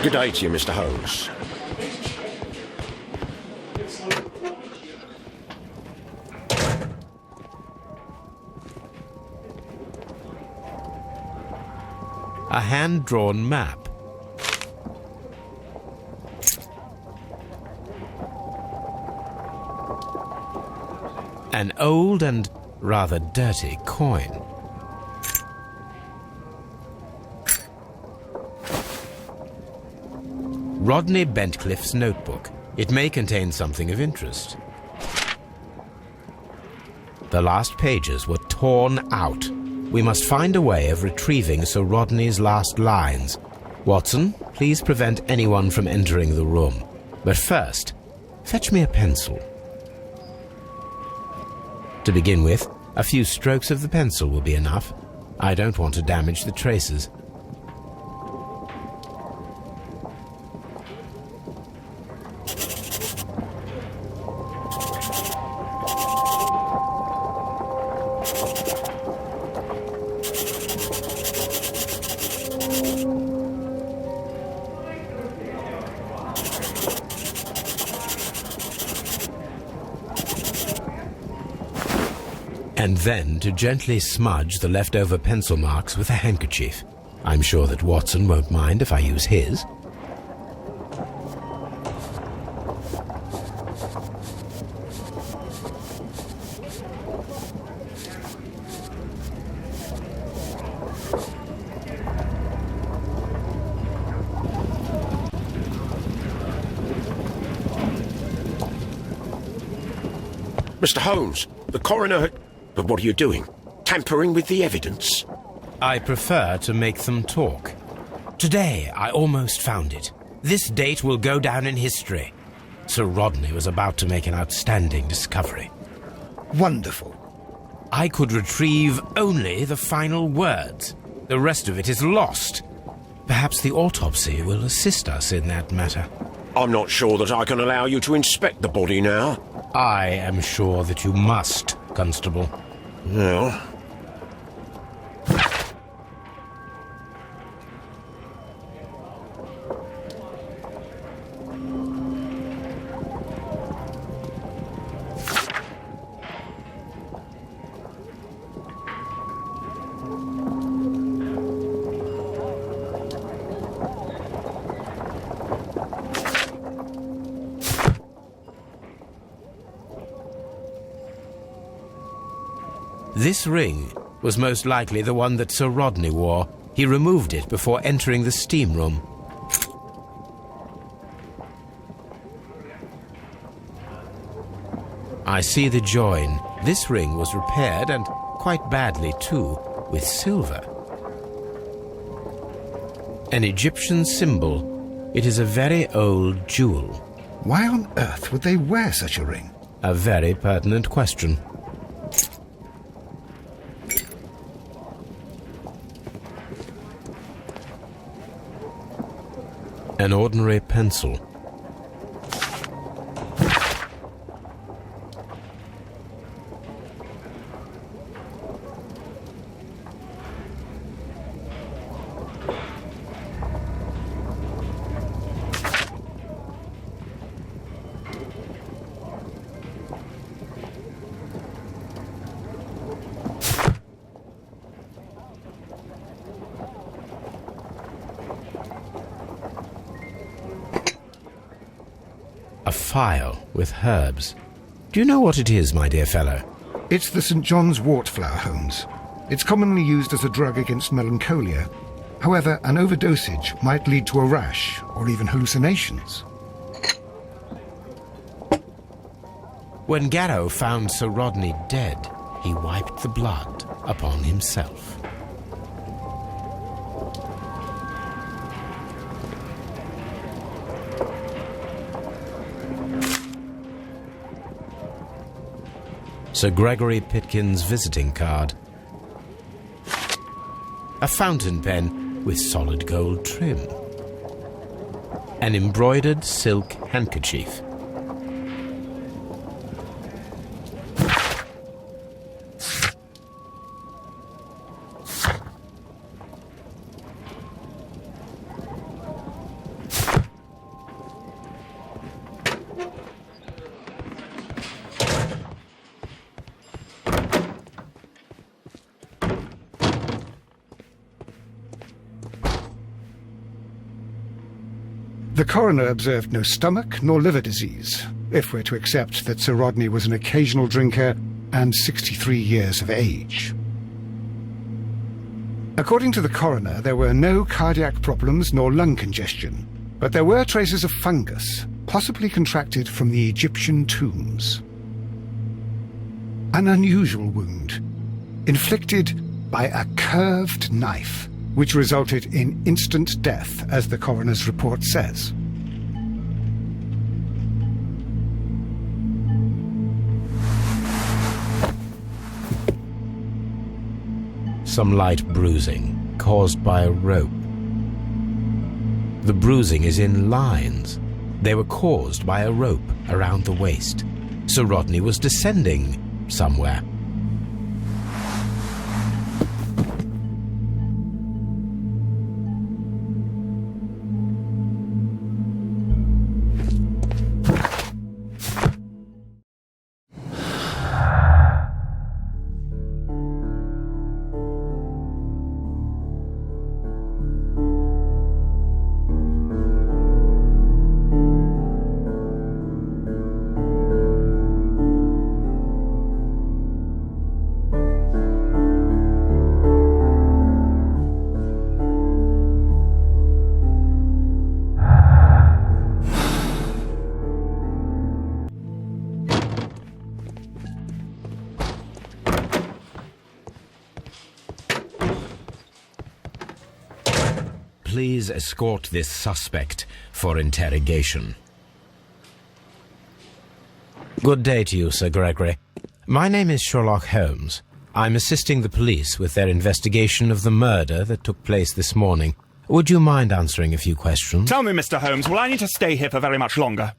Good day to you, Mr. Holmes. A hand-drawn map. An old and rather dirty coin. Rodney Bentcliffe's notebook. It may contain something of interest. The last pages were torn out. We must find a way of retrieving Sir Rodney's last lines. Watson, please prevent anyone from entering the room. But first, fetch me a pencil. To begin with, a few strokes of the pencil will be enough. I don't want to damage the traces. And then to gently smudge the leftover pencil marks with a handkerchief. I'm sure that Watson won't mind if I use his. Mr. Holmes, the coroner... But what are you doing? Tampering with the evidence? I prefer to make them talk. Today, I almost found it. This date will go down in history. Sir Rodney was about to make an outstanding discovery. Wonderful. I could retrieve only the final words. The rest of it is lost. Perhaps the autopsy will assist us in that matter. I'm not sure that I can allow you to inspect the body now. I am sure that you must, Constable. Well... This ring was most likely the one that Sir Rodney wore. He removed it before entering the steam room. I see the join. This ring was repaired, and quite badly too, with silver. An Egyptian symbol. It is a very old jewel. Why on earth would they wear such a ring? A very pertinent question. An ordinary pencil. A phial with herbs. Do you know what it is, my dear fellow? It's the St. John's wort flower, Holmes. It's commonly used as a drug against melancholia. However, an overdosage might lead to a rash or even hallucinations. When Garrow found Sir Rodney dead, he wiped the blood upon himself. Sir Gregory Pitkin's visiting card. A fountain pen with solid gold trim. An embroidered silk handkerchief. The coroner observed no stomach nor liver disease, if we're to accept that Sir Rodney was an occasional drinker and 63 years of age. According to the coroner, there were no cardiac problems nor lung congestion, but there were traces of fungus, possibly contracted from the Egyptian tombs. An unusual wound, inflicted by a curved knife, which resulted in instant death, as the coroner's report says. Some light bruising, caused by a rope. The bruising is in lines. They were caused by a rope around the waist. Sir Rodney was descending somewhere. Please escort this suspect for interrogation. Good day to you, Sir Gregory. My name is Sherlock Holmes. I'm assisting the police with their investigation of the murder that took place this morning. Would you mind answering a few questions? Tell me, Mr. Holmes, will I need to stay here for very much longer?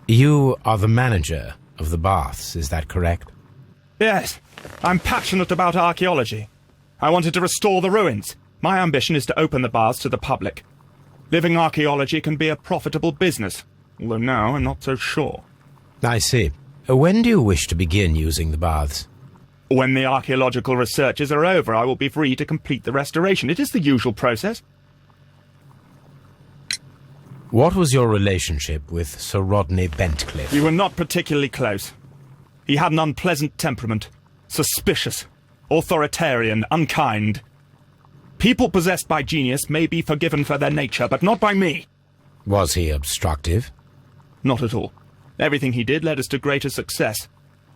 You are the manager of the baths, is that correct? Yes, I'm passionate about archaeology. I wanted to restore the ruins. My ambition is to open the baths to the public. Living archaeology can be a profitable business, although now I'm not so sure. I see. When do you wish to begin using the baths? When the archaeological researches are over, I will be free to complete the restoration. It is the usual process. What was your relationship with Sir Rodney Bentcliffe? We were not particularly close. He had an unpleasant temperament, suspicious, authoritarian, unkind. People possessed by genius may be forgiven for their nature, but not by me. Was he obstructive? Not at all. Everything he did led us to greater success.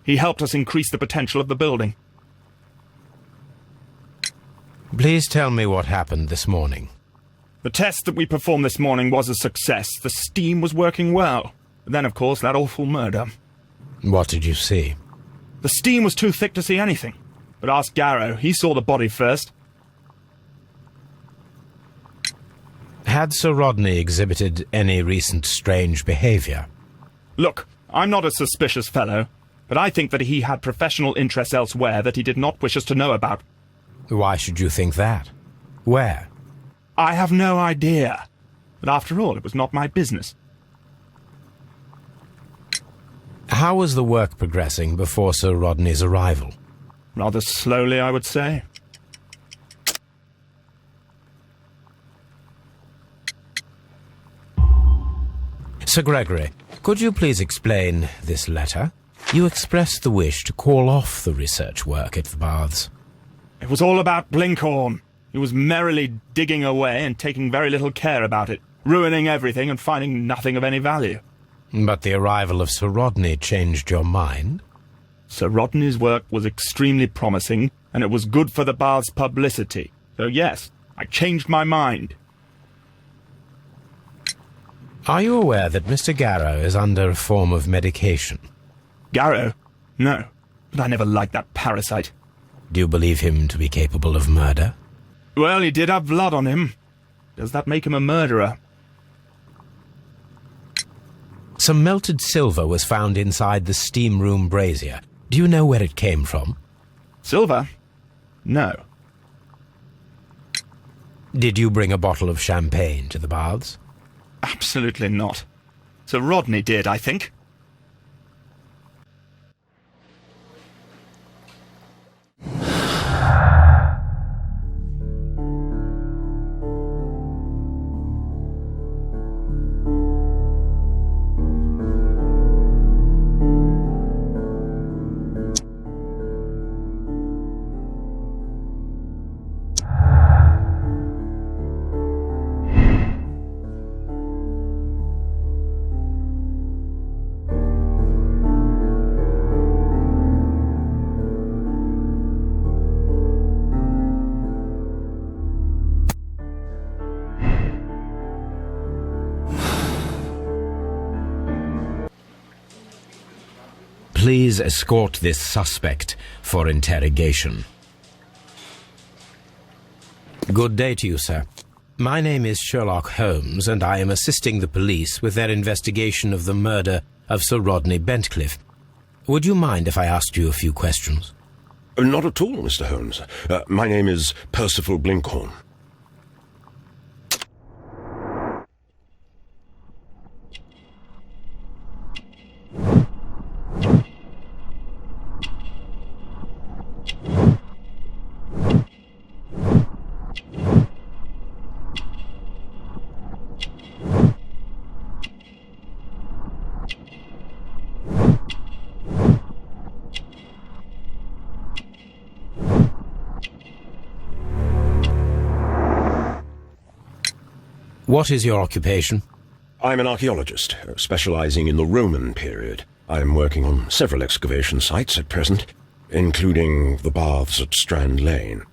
He helped us increase the potential of the building. Please tell me what happened this morning. The test that we performed this morning was a success. The steam was working well. But then, of course, that awful murder. What did you see? The steam was too thick to see anything. But ask Garrow. He saw the body first. Had Sir Rodney exhibited any recent strange behavior? Look, I'm not a suspicious fellow, but I think that he had professional interests elsewhere that he did not wish us to know about. Why should you think that? Where? I have no idea. But after all, it was not my business. How was the work progressing before Sir Rodney's arrival? Rather slowly, I would say. Sir Gregory, could you please explain this letter? You expressed the wish to call off the research work at the baths. It was all about Blinkhorn. He was merrily digging away and taking very little care about it, ruining everything and finding nothing of any value. But the arrival of Sir Rodney changed your mind? Sir Rodney's work was extremely promising, and it was good for the bath's publicity. So yes, I changed my mind. Are you aware that Mr. Garrow is under a form of medication? Garrow? No. But I never liked that parasite. Do you believe him to be capable of murder? Well, he did have blood on him. Does that make him a murderer? Some melted silver was found inside the steam room brazier. Do you know where it came from? Silver? No. Did you bring a bottle of champagne to the baths? Absolutely not. Sir Rodney did, I think. Please escort this suspect for interrogation. Good day to you, sir. My name is Sherlock Holmes, and I am assisting the police with their investigation of the murder of Sir Rodney Bentcliffe. Would you mind if I asked you a few questions? Not at all, Mr. Holmes. My name is Percival Blinkhorn. What is your occupation? I'm an archaeologist, specializing in the Roman period. I'm working on several excavation sites at present, including the baths at Strand Lane.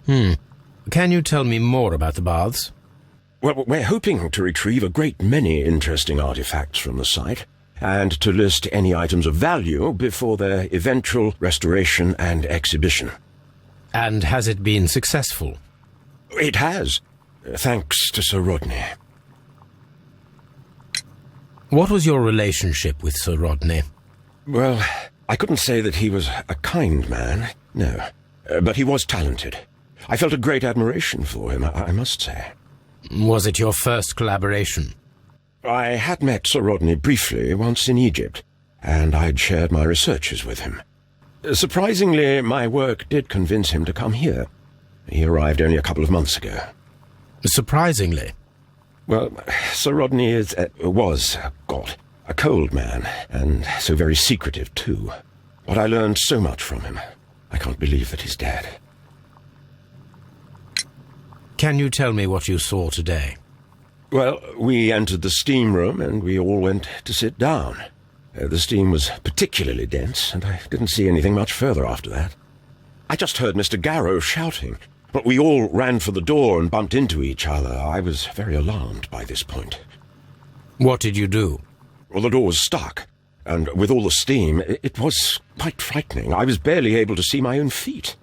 Can you tell me more about the baths? Well, we're hoping to retrieve a great many interesting artifacts from the site, and to list any items of value before their eventual restoration and exhibition. And has it been successful? It has, thanks to Sir Rodney. What was your relationship with Sir Rodney? Well, I couldn't say that he was a kind man, no. But he was talented. I felt a great admiration for him, I must say. Was it your first collaboration? I had met Sir Rodney briefly once in Egypt, and I'd shared my researches with him. Surprisingly, my work did convince him to come here. He arrived only a couple of months ago. Surprisingly? Well, Sir Rodney was a cold man, and so very secretive, too. But I learned so much from him. I can't believe that he's dead. Can you tell me what you saw today? Well, we entered the steam room, and we all went to sit down. The steam was particularly dense, and I didn't see anything much further after that. I just heard Mr. Garrow shouting, but we all ran for the door and bumped into each other. I was very alarmed by this point. What did you do? Well, the door was stuck, and with all the steam, it was quite frightening. I was barely able to see my own feet.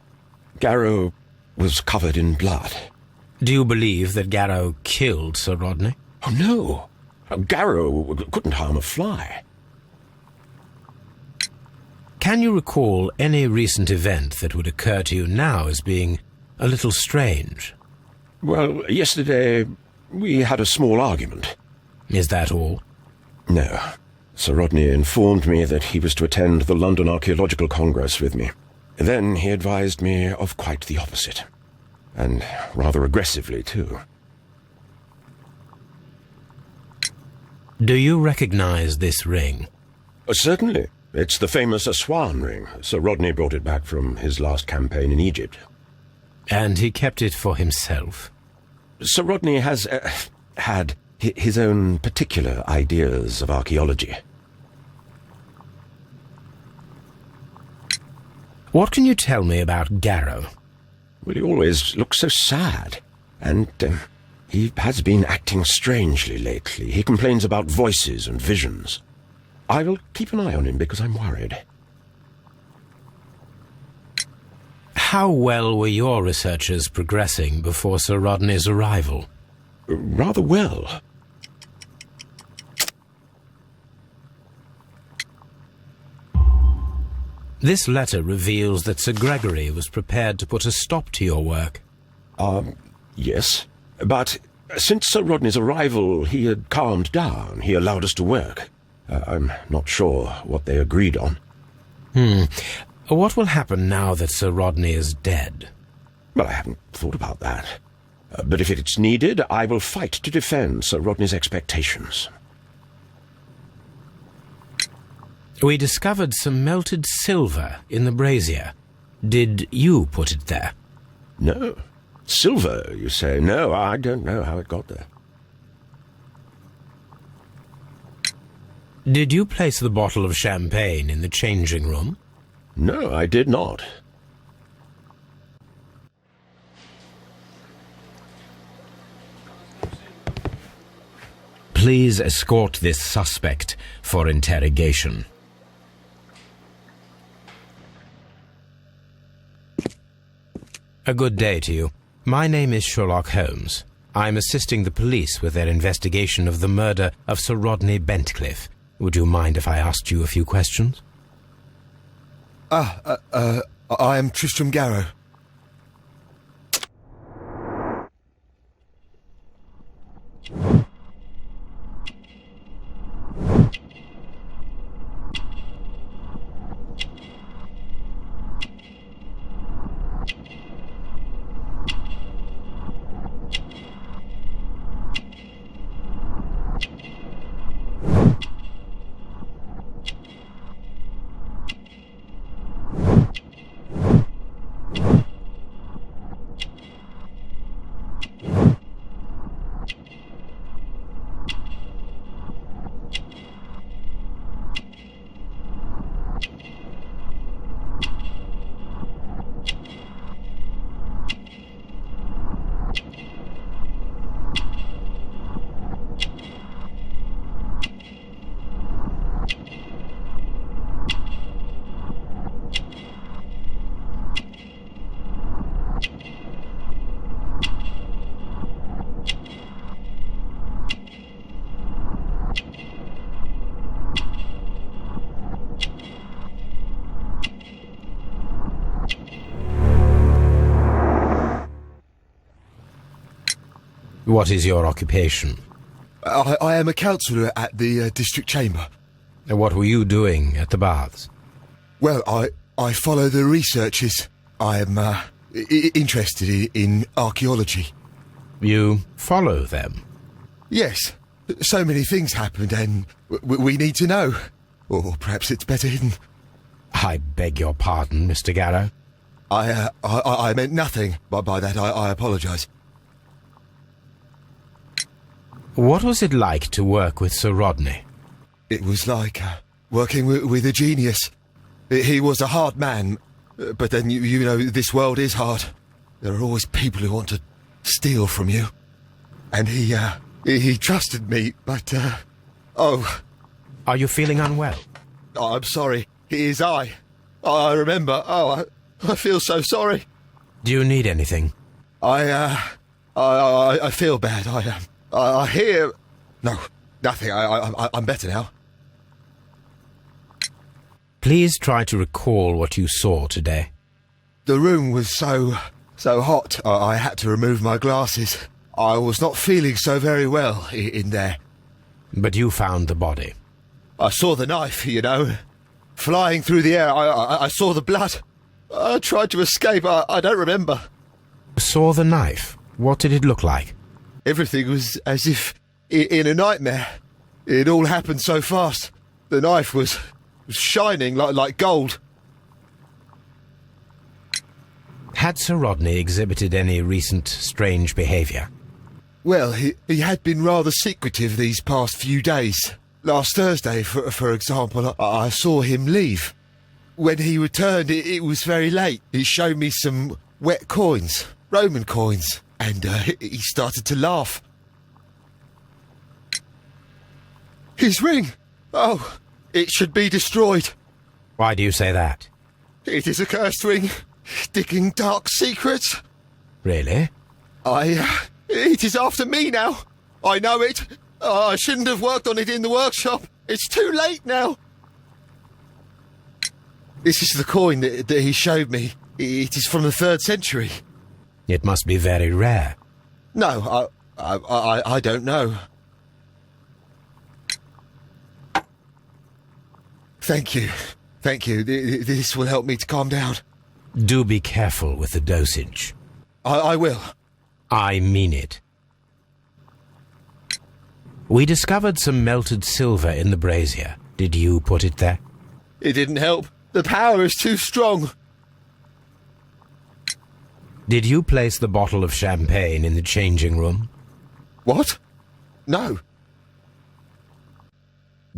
Garrow was covered in blood. Do you believe that Garrow killed Sir Rodney? Oh, no. Garrow couldn't harm a fly. Can you recall any recent event that would occur to you now as being a little strange? Well, yesterday we had a small argument. Is that all? No. Sir Rodney informed me that he was to attend the London Archaeological Congress with me. Then he advised me of quite the opposite. And rather aggressively, too. Do you recognize this ring? Certainly. It's the famous Aswan ring. Sir Rodney brought it back from his last campaign in Egypt. And he kept it for himself? Sir Rodney has had his own particular ideas of archaeology. What can you tell me about Garrow? Well, he always looks so sad, and he has been acting strangely lately. He complains about voices and visions. I will keep an eye on him because I'm worried. How well were your researchers progressing before Sir Rodney's arrival? Rather well. This letter reveals that Sir Gregory was prepared to put a stop to your work. Yes. But since Sir Rodney's arrival, he had calmed down. He allowed us to work. I'm not sure what they agreed on. What will happen now that Sir Rodney is dead? Well, I haven't thought about that. But if it's needed, I will fight to defend Sir Rodney's expectations. We discovered some melted silver in the brazier. Did you put it there? No. Silver, you say? No, I don't know how it got there. Did you place the bottle of champagne in the changing room? No, I did not. Please escort this suspect for interrogation. A good day to you. My name is Sherlock Holmes. I'm assisting the police with their investigation of the murder of Sir Rodney Bentcliffe. Would you mind if I asked you a few questions? I am Tristram Garrow. What is your occupation? I am a counsellor at the district chamber. And what were you doing at the baths? Well, I follow the researches. I am interested in archaeology. You follow them? Yes. So many things happened and we need to know. Or perhaps it's better hidden. I beg your pardon, Mr. Garrow. I meant nothing by that. I apologise. What was it like to work with Sir Rodney? It was like working with a genius. He was a hard man, but then, you know, this world is hard. There are always people who want to steal from you. And he trusted me, but, Are you feeling unwell? I'm sorry. It is I remember. I feel so sorry. Do you need anything? I feel bad. I hear... No, nothing. I'm better now. Please try to recall what you saw today. The room was so hot, I had to remove my glasses. I was not feeling so very well in there. But you found the body. I saw the knife, you know, flying through the air. I saw the blood. I tried to escape. I don't remember. Saw the knife? What did it look like? Everything was as if in a nightmare. It all happened so fast. The knife was shining like gold. Had Sir Rodney exhibited any recent strange behaviour? Well, he had been rather secretive these past few days. Last Thursday, for example, I saw him leave. When he returned, it was very late. He showed me some wet coins, Roman coins, and he started to laugh. His ring! Oh, It should be destroyed. Why do you say that? It is a cursed ring, digging dark secrets. Really? It is after me now. I know it. I shouldn't have worked on it in the workshop. It's too late now. This is the coin that he showed me. It is from the 3rd century. It must be very rare. No, I don't know. Thank you. Thank you. This will help me to calm down. Do be careful with the dosage. I will. I mean it. We discovered some melted silver in the brazier. Did you put it there? It didn't help. The power is too strong. Did you place the bottle of champagne in the changing room? What? No.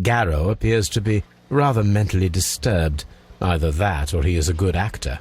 Garrow appears to be rather mentally disturbed. Either that or he is a good actor.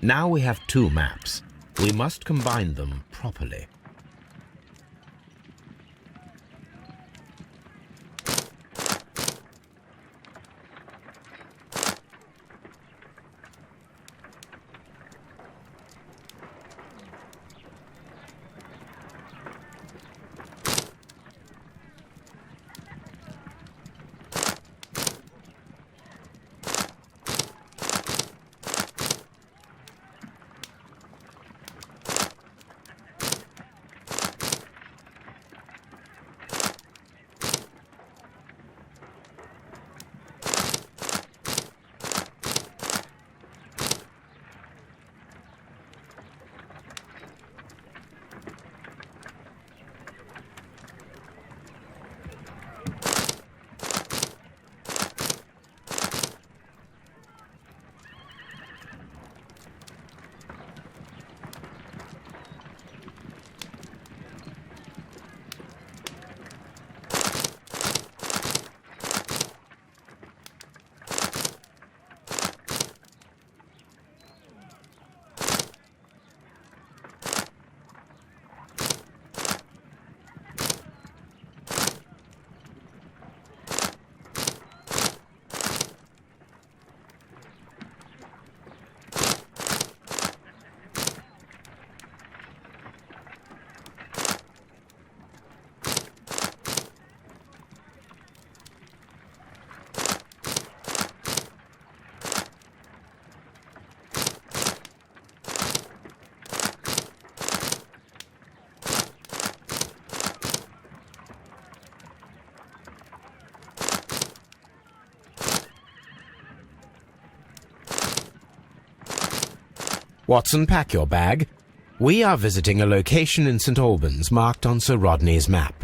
Now we have 2 maps. We must combine them properly. Watson, pack your bag. We are visiting a location in St Albans marked on Sir Rodney's map.